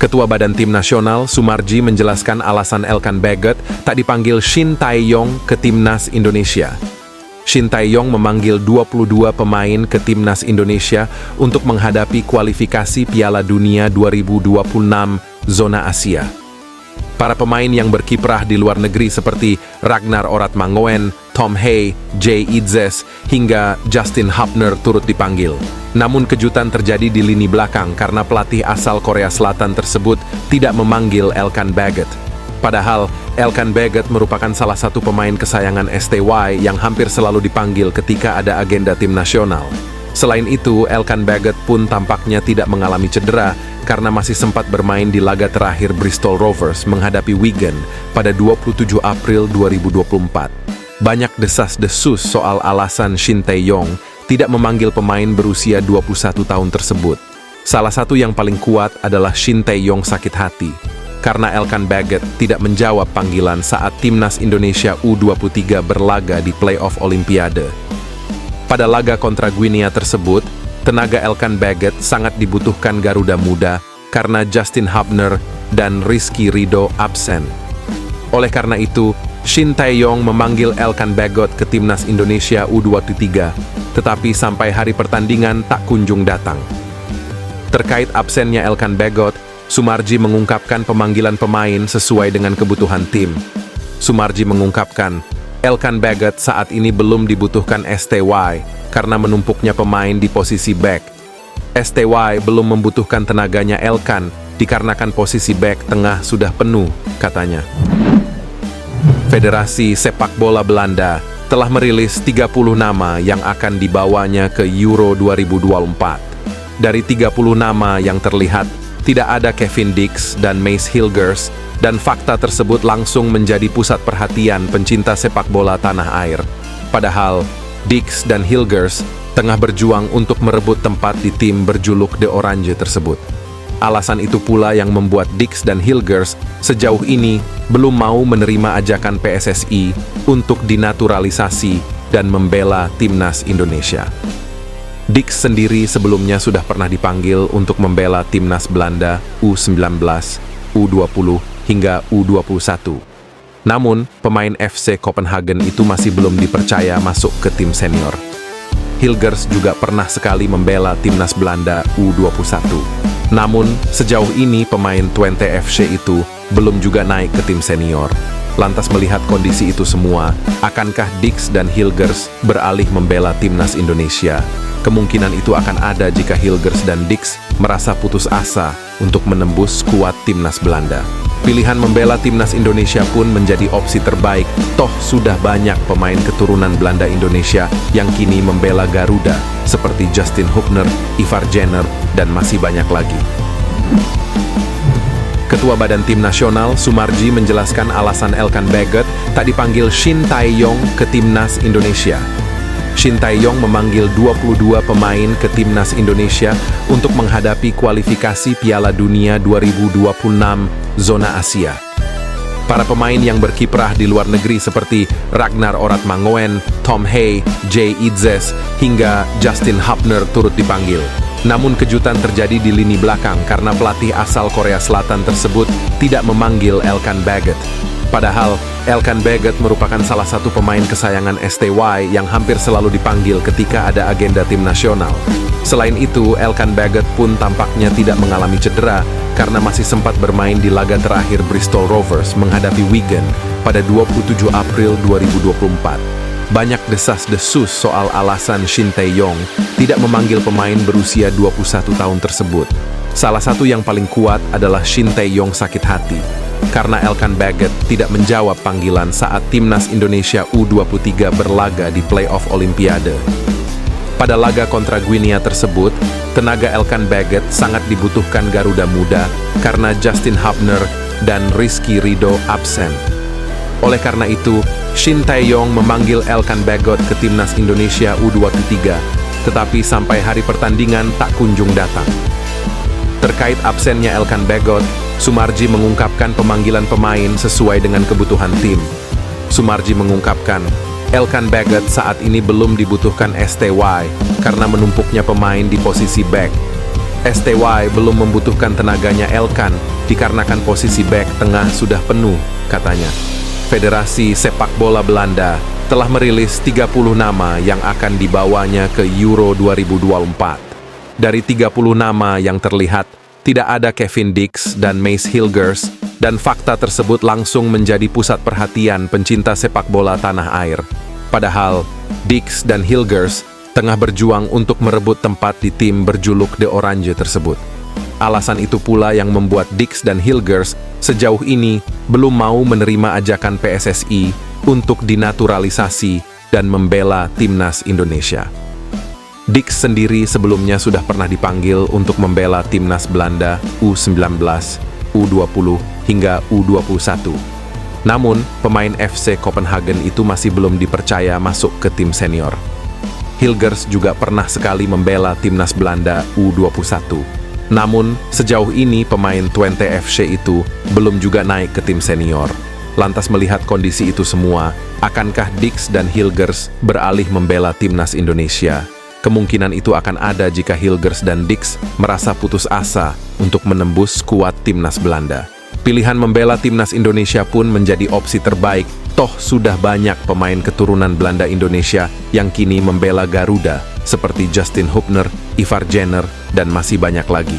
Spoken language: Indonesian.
Ketua Badan Tim Nasional, Sumarji, menjelaskan alasan Elkan Bagot tak dipanggil Shin Tae-yong ke Timnas Indonesia. Shin Tae-yong memanggil 22 pemain ke Timnas Indonesia untuk menghadapi kualifikasi Piala Dunia 2026 zona Asia. Para pemain yang berkiprah di luar negeri seperti Ragnar Oratmangoen, Tom Hae, Jay Idzes, hingga Justin Hubner turut dipanggil. Namun kejutan terjadi di lini belakang karena pelatih asal Korea Selatan tersebut tidak memanggil Elkan Bagot. Padahal, Elkan Bagot merupakan salah satu pemain kesayangan STY yang hampir selalu dipanggil ketika ada agenda tim nasional. Selain itu, Elkan Bagot pun tampaknya tidak mengalami cedera karena masih sempat bermain di laga terakhir Bristol Rovers menghadapi Wigan pada 27 April 2024. Banyak desas-desus soal alasan Shin Tae-yong tidak memanggil pemain berusia 21 tahun tersebut. Salah satu yang paling kuat adalah Shin Tae-yong sakit hati karena Elkan Bagot tidak menjawab panggilan saat Timnas Indonesia U23 berlaga di playoff Olimpiade. Pada laga kontra Guinea tersebut, tenaga Elkan Bagot sangat dibutuhkan Garuda Muda karena Justin Hubner dan Rizky Ridho absen. Oleh karena itu, Shin Tae-yong memanggil Elkan Bagot ke Timnas Indonesia U23, tetapi sampai hari pertandingan tak kunjung datang. Terkait absennya Elkan Bagot, Sumarji mengungkapkan pemanggilan pemain sesuai dengan kebutuhan tim. Sumarji mengungkapkan, Elkan Bagot saat ini belum dibutuhkan STY karena menumpuknya pemain di posisi back. STY belum membutuhkan tenaganya Elkan dikarenakan posisi back tengah sudah penuh, katanya. Federasi Sepak Bola Belanda telah merilis 30 nama yang akan dibawanya ke Euro 2024. Dari 30 nama yang terlihat, tidak ada Kevin Dix dan Mace Hilgers, dan fakta tersebut langsung menjadi pusat perhatian pencinta sepak bola tanah air. Padahal, Dix dan Hilgers tengah berjuang untuk merebut tempat di tim berjuluk The Orange tersebut. Alasan itu pula yang membuat Dix dan Hilgers sejauh ini belum mau menerima ajakan PSSI untuk dinaturalisasi dan membela Timnas Indonesia. Dix sendiri sebelumnya sudah pernah dipanggil untuk membela Timnas Belanda U19, U20, hingga U21. Namun, pemain FC Copenhagen itu masih belum dipercaya masuk ke tim senior. Hilgers juga pernah sekali membela Timnas Belanda U21. Namun, sejauh ini pemain Twente FC itu belum juga naik ke tim senior. Lantas melihat kondisi itu semua, akankah Dix dan Hilgers beralih membela Timnas Indonesia? Kemungkinan itu akan ada jika Hilgers dan Dix merasa putus asa untuk menembus skuad Timnas Belanda. Pilihan membela Timnas Indonesia pun menjadi opsi terbaik, toh sudah banyak pemain keturunan Belanda Indonesia yang kini membela Garuda, seperti Justin Hubner, Ivar Jenner, dan masih banyak lagi. Ketua Badan Tim Nasional, Sumarji, menjelaskan alasan Elkan Bagot tak dipanggil Shin Tae-yong ke Timnas Indonesia. Shin Tae-yong memanggil 22 pemain ke Timnas Indonesia untuk menghadapi kualifikasi Piala Dunia 2026 zona Asia. Para pemain yang berkiprah di luar negeri seperti Ragnar Oratmangoen, Tom Hae, Jay Idzes, hingga Justin Hubner turut dipanggil. Namun kejutan terjadi di lini belakang karena pelatih asal Korea Selatan tersebut tidak memanggil Elkan Bagot. Padahal, Elkan Bagot merupakan salah satu pemain kesayangan STY yang hampir selalu dipanggil ketika ada agenda tim nasional. Selain itu, Elkan Bagot pun tampaknya tidak mengalami cedera karena masih sempat bermain di laga terakhir Bristol Rovers menghadapi Wigan pada 27 April 2024. Banyak desas-desus soal alasan Shin Tae-yong tidak memanggil pemain berusia 21 tahun tersebut. Salah satu yang paling kuat adalah Shin Tae-yong sakit hati karena Elkan Bagot tidak menjawab panggilan saat Timnas Indonesia U23 berlaga di playoff Olimpiade. Pada laga kontra Guinea tersebut, tenaga Elkan Bagot sangat dibutuhkan Garuda Muda karena Justin Hubner dan Rizky Ridho absen. Oleh karena itu, Shin Tae-yong memanggil Elkan Bagot ke Timnas Indonesia U23, tetapi sampai hari pertandingan tak kunjung datang. Terkait absennya Elkan Bagot, Sumarji mengungkapkan pemanggilan pemain sesuai dengan kebutuhan tim. Sumarji mengungkapkan, Elkan Bagot saat ini belum dibutuhkan STY karena menumpuknya pemain di posisi back. STY belum membutuhkan tenaganya Elkan dikarenakan posisi bek tengah sudah penuh, katanya. Federasi Sepak Bola Belanda telah merilis 30 nama yang akan dibawanya ke Euro 2024. Dari 30 nama yang terlihat, tidak ada Kevin Dix dan Mace Hilgers, dan fakta tersebut langsung menjadi pusat perhatian pencinta sepak bola tanah air. Padahal, Dix dan Hilgers tengah berjuang untuk merebut tempat di tim berjuluk The Orange tersebut. Alasan itu pula yang membuat Dix dan Hilgers sejauh ini belum mau menerima ajakan PSSI untuk dinaturalisasi dan membela timnas Indonesia. Dix sendiri sebelumnya sudah pernah dipanggil untuk membela timnas Belanda U19, U20, hingga U21. Namun, pemain FC Copenhagen itu masih belum dipercaya masuk ke tim senior. Hilgers juga pernah sekali membela timnas Belanda U21. Namun, sejauh ini pemain Twente FC itu belum juga naik ke tim senior. Lantas melihat kondisi itu semua, akankah Dix dan Hilgers beralih membela timnas Indonesia? Kemungkinan itu akan ada jika Hilgers dan Dix merasa putus asa untuk menembus skuad timnas Belanda. Pilihan membela timnas Indonesia pun menjadi opsi terbaik, toh sudah banyak pemain keturunan Belanda Indonesia yang kini membela Garuda, seperti Justin Hubner, Ivar Jenner, dan masih banyak lagi.